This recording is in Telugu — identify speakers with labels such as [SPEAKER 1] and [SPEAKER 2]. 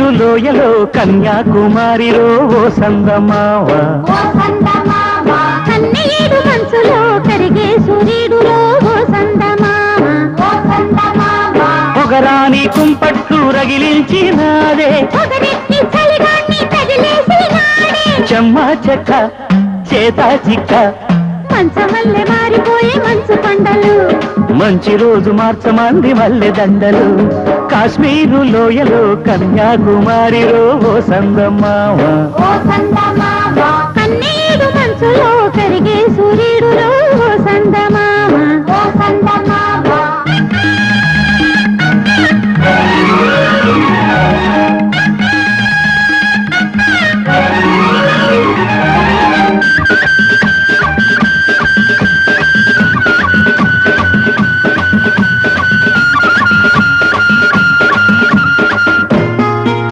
[SPEAKER 1] కాశ్మీరు లోయలో కన్యాకుమారిలో ఓ సందమావ
[SPEAKER 2] కన్నీడు మనసులో కరిగే సూర్యుడులో ఓ సందమావ
[SPEAKER 1] పొగరాని కుంపట్లు రగిలించినాదే
[SPEAKER 2] పొగరెత్తి చలిగాన్ని తగిలేసినాడే
[SPEAKER 1] చెమ్మ చెక్క చేతా చిక్క
[SPEAKER 2] మంచమల్లె మారిపోయే మంచు కొండలు
[SPEAKER 1] మంచి రోజు మార్చమంది మల్లె దండలు కాశ్మీరు లోయలో కన్యాకుమారిలో ఓ సందమావ
[SPEAKER 2] కన్నీడు మనసులో కరిగే సూర్యుడులో